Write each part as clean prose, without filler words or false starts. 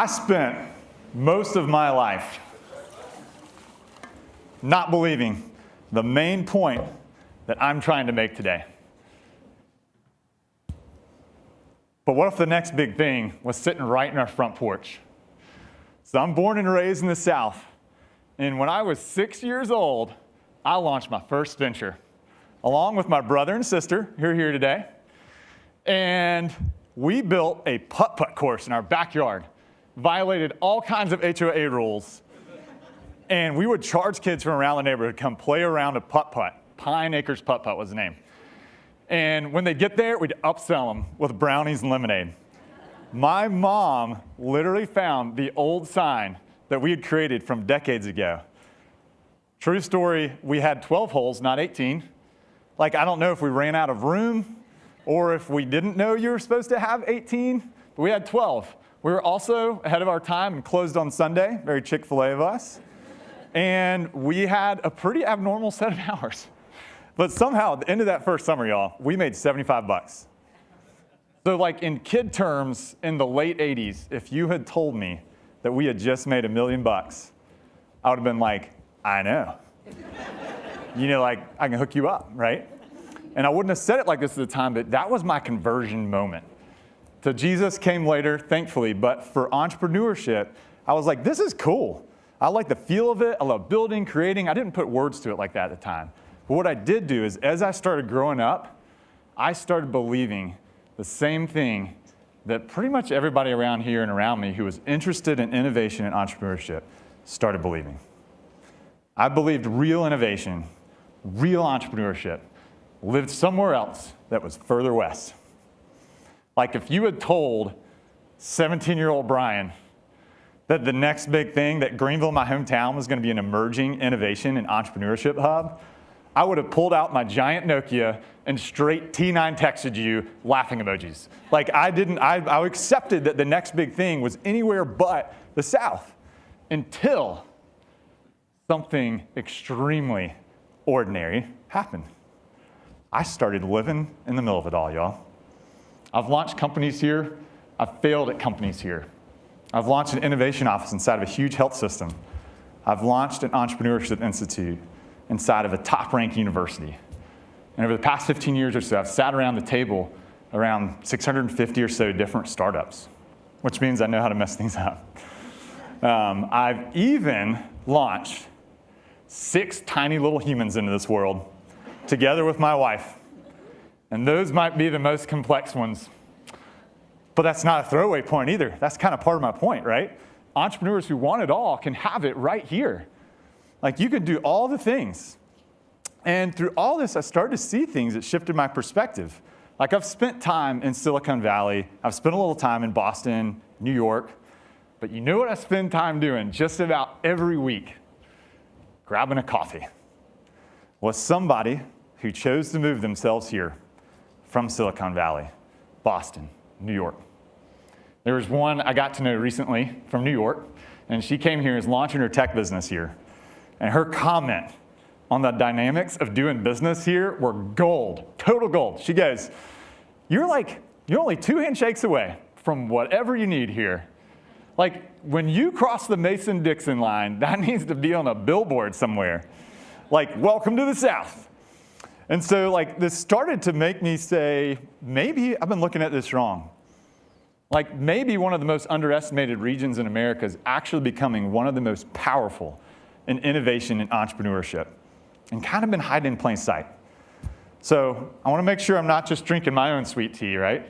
I spent most of my life not believing the main point that I'm trying to make today. But what if the next big thing was sitting right in our front porch? So I'm born and raised in the South, and when I was 6 years old, I launched my first venture, along with my brother and sister who are here today, and we built a putt-putt course in our backyard, violated all kinds of HOA rules, and we would charge kids from around the neighborhood to come play around a putt-putt. Pine Acres Putt-Putt was the name. And when they get there, we'd upsell them with brownies and lemonade. My mom literally found the old sign that we had created from decades ago. True story, we had 12 holes, not 18. Like, I don't know if we ran out of room or if we didn't know you were supposed to have 18, but we had 12. We were also ahead of our time and closed on Sunday, very Chick-fil-A of us. And we had a pretty abnormal set of hours. But somehow, at the end of that first summer, y'all, we made 75 bucks. So like in kid terms, in the late 80s, if you had told me that we had just made $1 million, I would have been like, I know. You know, like, I can hook you up, right? And I wouldn't have said it like this at the time, but that was my conversion moment. So Jesus came later, thankfully, but for entrepreneurship, I was like, this is cool. I like the feel of it. I love building, creating. I didn't put words to it like that at the time. But what I did do is, as I started growing up, I started believing the same thing that pretty much everybody around here and around me who was interested in innovation and entrepreneurship started believing. I believed real innovation, real entrepreneurship lived somewhere else that was further west. Like if you had told 17-year-old Bryan that the next big thing, that Greenville, my hometown, was going to be an emerging innovation and entrepreneurship hub, I would have pulled out my giant Nokia and straight T9 texted you laughing emojis. Like I accepted that the next big thing was anywhere but the South until something extremely ordinary happened. I started living in the middle of it all, y'all. I've launched companies here. I've failed at companies here. I've launched an innovation office inside of a huge health system. I've launched an entrepreneurship institute inside of a top-ranked university. And over the past 15 years or so, I've sat around the table around 650 or so different startups, which means I know how to mess things up. I've even launched 6 tiny little humans into this world together with my wife. And those might be the most complex ones. But that's not a throwaway point either. That's kind of part of my point, right? Entrepreneurs who want it all can have it right here. Like you can do all the things. And through all this, I started to see things that shifted my perspective. Like I've spent time in Silicon Valley. I've spent a little time in Boston, New York. But you know what I spend time doing just about every week? Grabbing a coffee with somebody who chose to move themselves here from Silicon Valley, Boston, New York. There was one I got to know recently from New York, and she came here and is launching her tech business here. And her comment on the dynamics of doing business here were gold, total gold. She goes, you're only 2 handshakes away from whatever you need here. Like, when you cross the Mason-Dixon line, that needs to be on a billboard somewhere. Like, welcome to the South. And so, like, this started to make me say, maybe I've been looking at this wrong. Like, maybe one of the most underestimated regions in America is actually becoming one of the most powerful in innovation and entrepreneurship, and kind of been hiding in plain sight. So I want to make sure I'm not just drinking my own sweet tea, right?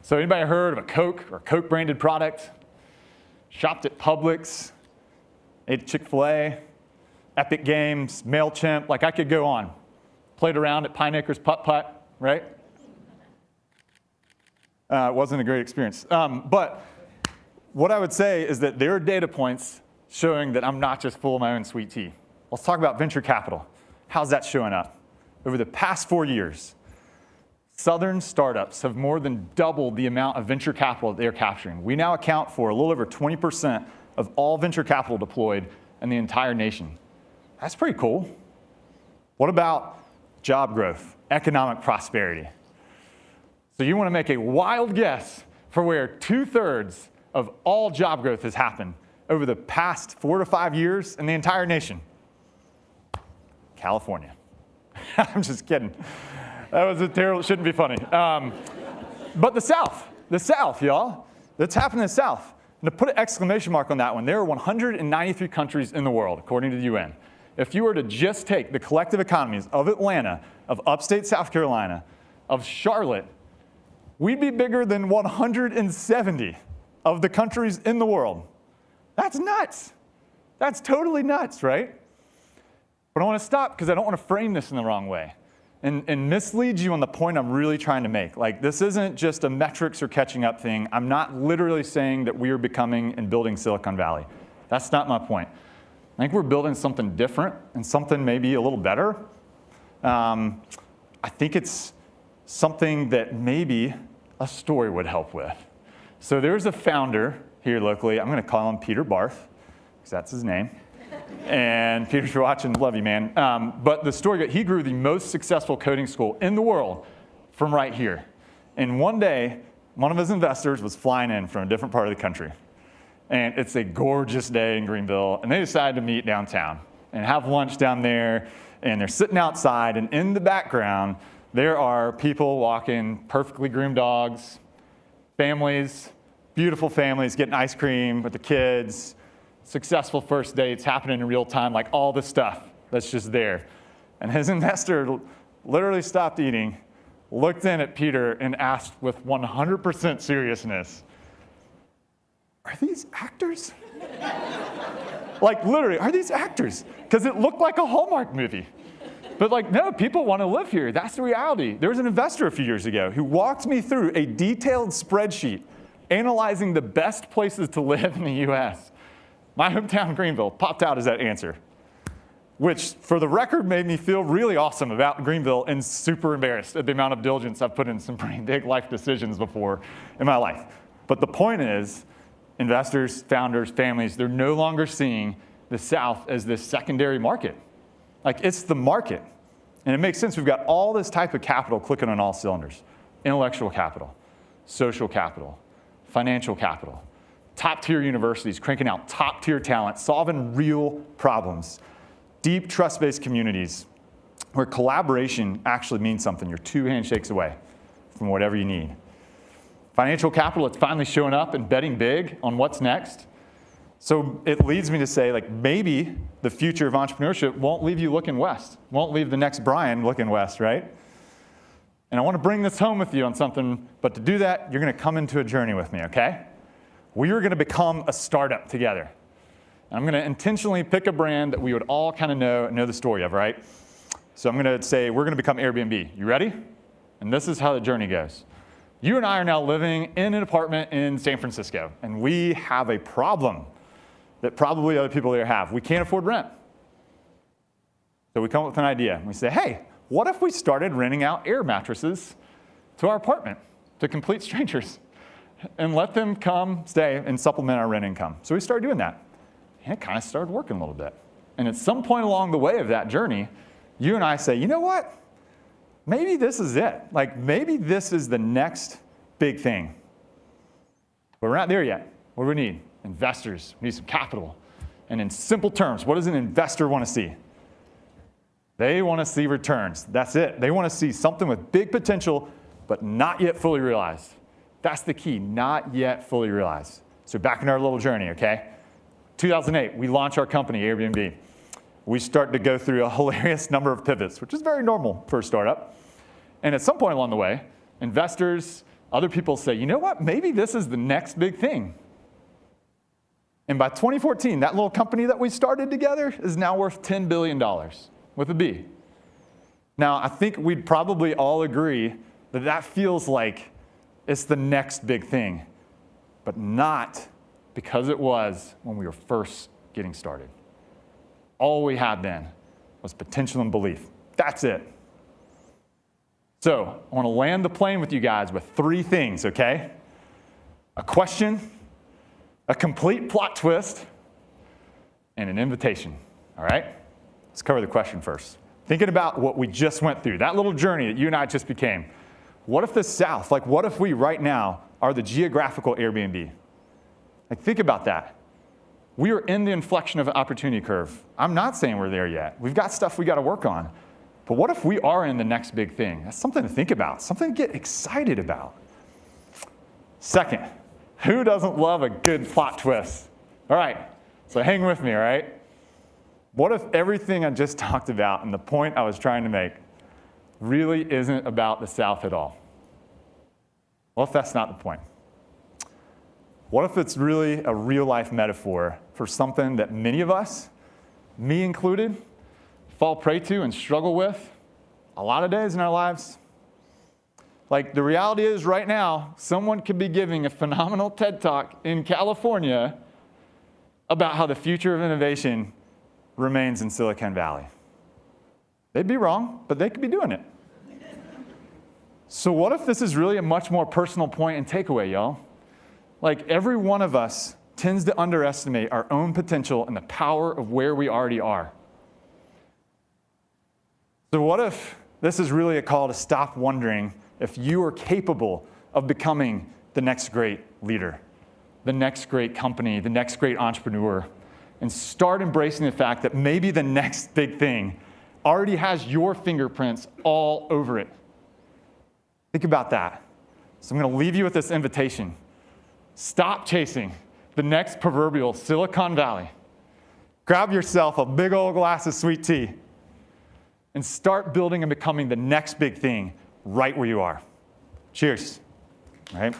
So anybody heard of a Coke or Coke branded product? Shopped at Publix, ate at Chick-fil-A, Epic Games, MailChimp, like I could go on. Played around at Pine Acres Putt-Putt, right? It wasn't a great experience. But what I would say is that there are data points showing that I'm not just full of my own sweet tea. Let's talk about venture capital. How's that showing up? Over the past 4 years, Southern startups have more than doubled the amount of venture capital that they're capturing. We now account for a little over 20% of all venture capital deployed in the entire nation. That's pretty cool. What about job growth, economic prosperity? So you want to make a wild guess for where 2/3 of all job growth has happened over the past 4 to 5 years in the entire nation? California. I'm just kidding. That was a terrible, shouldn't be funny. But the South, y'all. That's happened in the South. And to put an exclamation mark on that one, there are 193 countries in the world, according to the UN. If you were to just take the collective economies of Atlanta, of upstate South Carolina, of Charlotte, we'd be bigger than 170 of the countries in the world. That's nuts. That's totally nuts, right? But I want to stop because I don't want to frame this in the wrong way and mislead you on the point I'm really trying to make. Like, this isn't just a metrics or catching up thing. I'm not literally saying that we are becoming and building Silicon Valley. That's not my point. I think we're building something different and something maybe a little better. I think it's something that maybe a story would help with. So there's a founder here locally. I'm going to call him Peter Barth, because that's his name. And Peter, if you're watching, love you, man. But the story, he grew the most successful coding school in the world from right here. And one day, one of his investors was flying in from a different part of the country. And it's a gorgeous day in Greenville. And they decided to meet downtown and have lunch down there. And they're sitting outside. And in the background, there are people walking, perfectly groomed dogs, families, beautiful families getting ice cream with the kids, successful first dates happening in real time, like all this stuff that's just there. And his investor literally stopped eating, looked in at Peter, and asked with 100% seriousness, "Are these actors?" Like, literally, are these actors? Because it looked like a Hallmark movie. But like, no, people want to live here. That's the reality. There was an investor a few years ago who walked me through a detailed spreadsheet analyzing the best places to live in the US. My hometown, Greenville, popped out as that answer, which, for the record, made me feel really awesome about Greenville and super embarrassed at the amount of diligence I've put in some pretty big life decisions before in my life. But the point is, investors, founders, families, they're no longer seeing the South as this secondary market. Like, it's the market. And it makes sense. We've got all this type of capital clicking on all cylinders. Intellectual capital, social capital, financial capital, top-tier universities cranking out top-tier talent, solving real problems, deep trust-based communities where collaboration actually means something. You're 2 handshakes away from whatever you need. Financial capital, it's finally showing up and betting big on what's next. So it leads me to say, like, maybe the future of entrepreneurship won't leave you looking west, won't leave the next Bryan looking west, right? And I want to bring this home with you on something, but to do that, you're going to come into a journey with me, okay? We are going to become a startup together. And I'm going to intentionally pick a brand that we would all kind of know the story of, right? So I'm going to say we're going to become Airbnb. You ready? And this is how the journey goes. You and I are now living in an apartment in San Francisco, and we have a problem that probably other people there have. We can't afford rent. So we come up with an idea. And we say, hey, what if we started renting out air mattresses to our apartment to complete strangers and let them come stay and supplement our rent income? So we started doing that. And it kind of started working a little bit. And at some point along the way of that journey, you and I say, you know what? Maybe this is it. Like, maybe this is the next big thing. But we're not there yet. What do we need? Investors. We need some capital. And in simple terms, what does an investor want to see? They want to see returns. That's it. They want to see something with big potential, but not yet fully realized. That's the key, not yet fully realized. So back in our little journey, okay? 2008, we launch our company, Airbnb. We start to go through a hilarious number of pivots, which is very normal for a startup. And at some point along the way, investors, other people say, you know what? Maybe this is the next big thing. And by 2014, that little company that we started together is now worth $10 billion with a B. Now, I think we'd probably all agree that that feels like it's the next big thing, but not because it was when we were first getting started. All we had then was potential and belief. That's it. So I want to land the plane with you guys with 3 things, okay? A question, a complete plot twist, and an invitation, all right? Let's cover the question first. Thinking about what we just went through, that little journey that you and I just became. What if the South, like what if we right now are the geographical Airbnb? Like, think about that. We are in the inflection of an opportunity curve. I'm not saying we're there yet. We've got stuff we got to work on. But what if we are in the next big thing? That's something to think about, something to get excited about. Second, who doesn't love a good plot twist? All right, so hang with me, all right? What if everything I just talked about and the point I was trying to make really isn't about the South at all? What if that's not the point? What if it's really a real-life metaphor for something that many of us, me included, fall prey to and struggle with a lot of days in our lives? Like, the reality is right now, someone could be giving a phenomenal TED Talk in California about how the future of innovation remains in Silicon Valley. They'd be wrong, but they could be doing it. So what if this is really a much more personal point and takeaway, y'all? Like, every one of us tends to underestimate our own potential and the power of where we already are. So what if this is really a call to stop wondering if you are capable of becoming the next great leader, the next great company, the next great entrepreneur, and start embracing the fact that maybe the next big thing already has your fingerprints all over it. Think about that. So I'm going to leave you with this invitation. Stop chasing the next proverbial Silicon Valley. Grab yourself a big old glass of sweet tea and start building and becoming the next big thing right where you are. Cheers. All right?